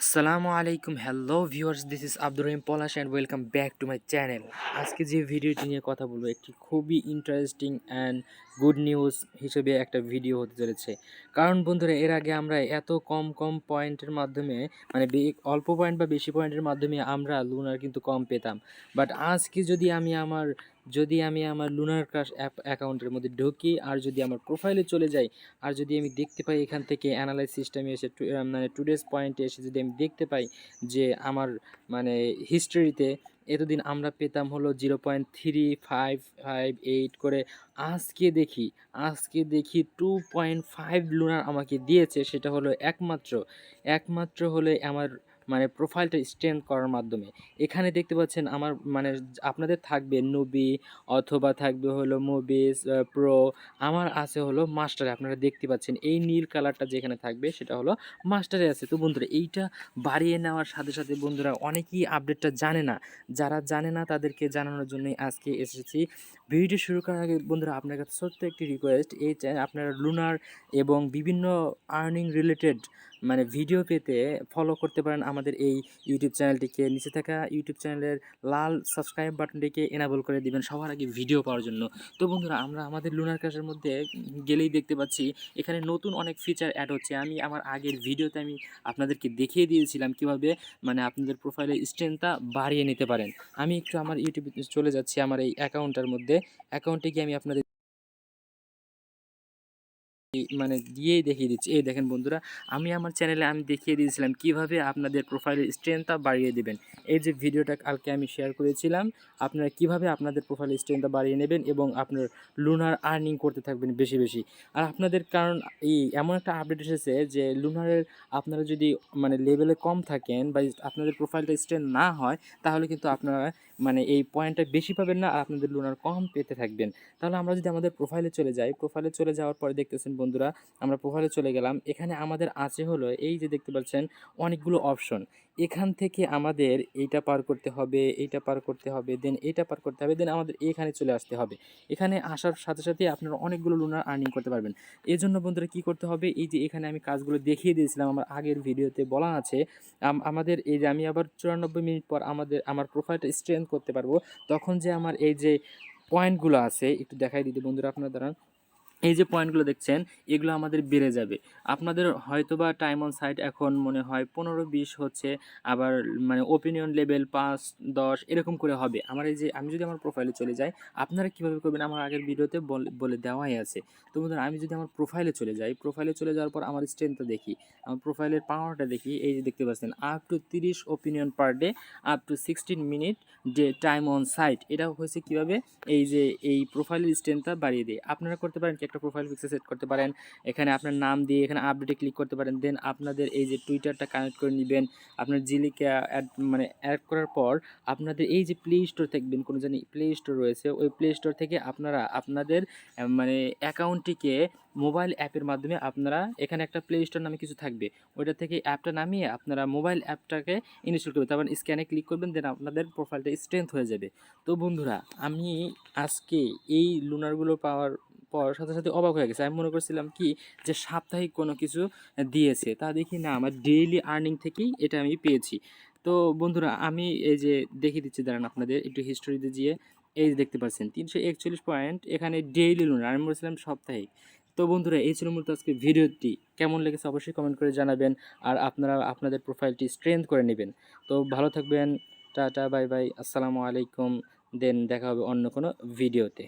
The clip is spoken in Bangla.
Assalamualaikum, hello viewers, this is Abdur Rahim polash and welcome back to my channel. আজকে যে ভিডিওটি নিয়ে কথা বলবো একটি খুবই ইন্টারেস্টিং অ্যান্ড গুড নিউজ হিসেবে একটা ভিডিও হতে চলেছে। কারণ বন্ধুরা, এর আগে আমরা এত কম পয়েন্টের মাধ্যমে মানে অল্প পয়েন্ট বা বেশি পয়েন্টের মাধ্যমে আমরা লুনার কিন্তু কম পেতাম। বাট আজকে যদি আমি আমার লুনার ক্রাশ অ্যাকাউন্টের মধ্যে ঢুকি আর যদি আমার প্রোফাইলে চলে যাই আর যদি আমি দেখতে পাই এখান থেকে অ্যানালাইজ সিস্টেমে এসে মানে টুডেস পয়েন্টে এসে যদি আমি দেখতে পাই যে আমার মানে হিস্ট্রিতে এতদিন আমরা পেতাম হলো 0.3558 করে, আজকে দেখি 2.5 লুনার আমাকে দিয়েছে। সেটা হলো একমাত্র হলে আমার মানে প্রোফাইলটা স্ট্রেংথ করার মাধ্যমে। এখানে দেখতে পাচ্ছেন আমার মানে আপনাদের থাকবে নুবি অথবা থাকবে হলো মুভিস প্রো, আমার আছে হলো মাস্টারে। আপনারা দেখতে পাচ্ছেন এই নীল কালারটা যেখানে থাকবে সেটা হলো মাস্টারে আছে। তো বন্ধুরা, এইটা বাড়িয়ে নেওয়ার সাথে সাথে বন্ধুরা অনেকেই আপডেটটা জানে না। যারা জানে না তাদেরকে জানানোর জন্যই আজকে এসেছি। ভিডিও শুরু করার আগে বন্ধুরা আপনার কাছে ছোট্ট একটি রিকোয়েস্ট, এই আপনারা লুনার এবং বিভিন্ন আর্নিং রিলেটেড মানে ভিডিও পেতে ফলো করতে পারেন আমাদের এই ইউটিউব চ্যানেলটিকে। নিচে থাকা ইউটিউব চ্যানেলের লাল সাবস্ক্রাইব বাটনটিকে এনাবল করে দিবেন সবার আগে ভিডিও পাওয়ার জন্য। তো বন্ধুরা, আমরা আমাদের লুনার ক্রাশের মধ্যে গেলেই দেখতে পাচ্ছি এখানে নতুন অনেক ফিচার অ্যাড হচ্ছে। আমি আমার আগের ভিডিওতে আমি আপনাদেরকে দেখিয়ে দিয়েছিলাম কিভাবে মানে আপনাদের প্রোফাইলের স্ট্রেংথটা বাড়িয়ে নিতে পারেন। আমি একটু আমার ইউটিউবে চলে যাচ্ছি, আমার এই অ্যাকাউন্টের মধ্যে অ্যাকাউন্টে গিয়ে আমি আপনাদের মানে দিয়েই দেখিয়ে দিচ্ছি। এই দেখেন বন্ধুরা, আমি আমার চ্যানেলে আমি দেখিয়ে দিয়েছিলাম কিভাবে আপনাদের প্রোফাইলের স্ট্রেংথটা বাড়িয়ে দেবেন। এই যে ভিডিওটা কালকে আমি শেয়ার করেছিলাম, আপনারা কিভাবে আপনাদের প্রোফাইলের স্ট্রেংথটা বাড়িয়ে নেবেন এবং আপনার লুনার আর্নিং করতে থাকবেন বেশি। আর আপনাদের কারণ এই এমন একটা আপডেট এসেছে যে লুনারের আপনারা যদি মানে লেভেলে কম থাকেন বা আপনাদের প্রোফাইলটা স্ট্রেংথ না হয় তাহলে কিন্তু আপনারা মানে এই পয়েন্টটা বেশি পাবেন না আর আপনাদের লুনার কম পেতে থাকবেন। তাহলে আমরা যদি আমাদের প্রোফাইলে চলে যাই, প্রোফাইলে চলে যাওয়ার পরে দেখতেছেন বন্ধুরা, আমরা প্রোফাইলে চলে গেলাম। এখানে আমাদের আছে হলো এই যে দেখতে পাচ্ছেন অনেকগুলো অপশন। এখান থেকে আমাদের এইটা পার করতে হবে, দেন এইটা পার করতে হবে, দেন আমাদের এখানে চলে আসতে হবে। এখানে আসার সাথে সাথে আপনারা অনেকগুলো লুনার আর্নিং করতে পারবেন। এই জন্য বন্ধুরা কী করতে হবে, এই যে এখানে আমি কাজগুলো দেখিয়ে দিয়েছিলাম আমার আগের ভিডিওতে বলা আছে। আমাদের এই যে আমি আবার 94 মিনিট পর আমার প্রোফাইলটা স্ট্রেংথ করতে পারবো, তখন যে আমার এই যে পয়েন্টগুলো আছে একটু দেখাই দিতে বন্ধুরা আপনারা দাঁড়ান। এই যে পয়েন্টগুলো দেখছেন এগুলো আমাদের বেড়ে যাবে। আপনাদের হয়তোবা টাইম অন সাইট এখন মনে হয় 15-20 হচ্ছে, আবার মানে ওপিনিয়ন লেভেল 5-10 এরকম করে হবে। আমার এই যে আমি যদি আমার প্রোফাইলে চলে যাই, আপনারা কীভাবে করবেন আমার আগের ভিডিওতে বলে দেওয়াই আছে। তো বন্ধুরা, আমি যদি আমার প্রোফাইলে চলে যাই, প্রোফাইলে চলে যাওয়ার পর আমার স্ট্রেংথটা দেখি, আমার প্রোফাইলের পাওয়ারটা দেখি, এই যে দেখতে পাচ্ছেন up to 30 opinion per day, up to 16 minute day time on site. এটা হয়েছে কীভাবে, এই যে এই প্রোফাইলের স্ট্রেংথটা বাড়িয়ে দেয়। আপনারা করতে পারেন কি, একটা প্রোফাইল পিকচার সেট করতে পারেন, এখানে আপনার নাম দিয়ে এখানে আপডেটে ক্লিক করতে পারেন, দেন আপনাদের এই যে টুইটারটা কানেক্ট করে নেবেন। আপনার জিলিকে অ্যাড করার পর আপনাদের এই যে প্লে স্টোর থাকবেন, কোনো জানি প্লে স্টোর রয়েছে, ওই প্লে স্টোর থেকে আপনারা আপনাদের মানে অ্যাকাউন্টটিকে মোবাইল অ্যাপের মাধ্যমে আপনারা এখানে একটা প্লে স্টোর নামে কিছু থাকবে, ওইটা থেকে অ্যাপটা নামিয়ে আপনারা মোবাইল অ্যাপটাকে ইনস্টল করবেন, তারপর স্ক্যানে ক্লিক করবেন, দেন আপনাদের প্রোফাইলটা স্ট্রেংথ হয়ে যাবে। তো বন্ধুরা, আমি আজকে এই লুনারগুলো পাওয়ার পর সাথে সাথে অবাক হয়ে গেছে। আমি মনে করছিলাম কি যে সাপ্তাহিক কোনো কিছু দিয়েছে, তা দেখি না, আমার ডেইলি আর্নিং থেকেই এটা আমি পেয়েছি। তো বন্ধুরা, আমি এই যে দেখিয়ে দিচ্ছি দাঁড়ান আপনাদের একটু হিস্টোরিতে গিয়ে, এই যে দেখতে পাচ্ছেন 341 পয়েন্ট এখানে ডেইলি লুনার, আমি বলছিলাম সাপ্তাহিক। তো বন্ধুরা, এই ছিল মূলত আজকে ভিডিওটি। কেমন লেগেছে অবশ্যই কমেন্ট করে জানাবেন আর আপনারা আপনাদের প্রোফাইলটি স্ট্রেংথ করে নেবেন। তো ভালো থাকবেন, টাটা বাই বাই, আসসালামু আলাইকুম। দেন দেখা হবে অন্য কোনো ভিডিওতে।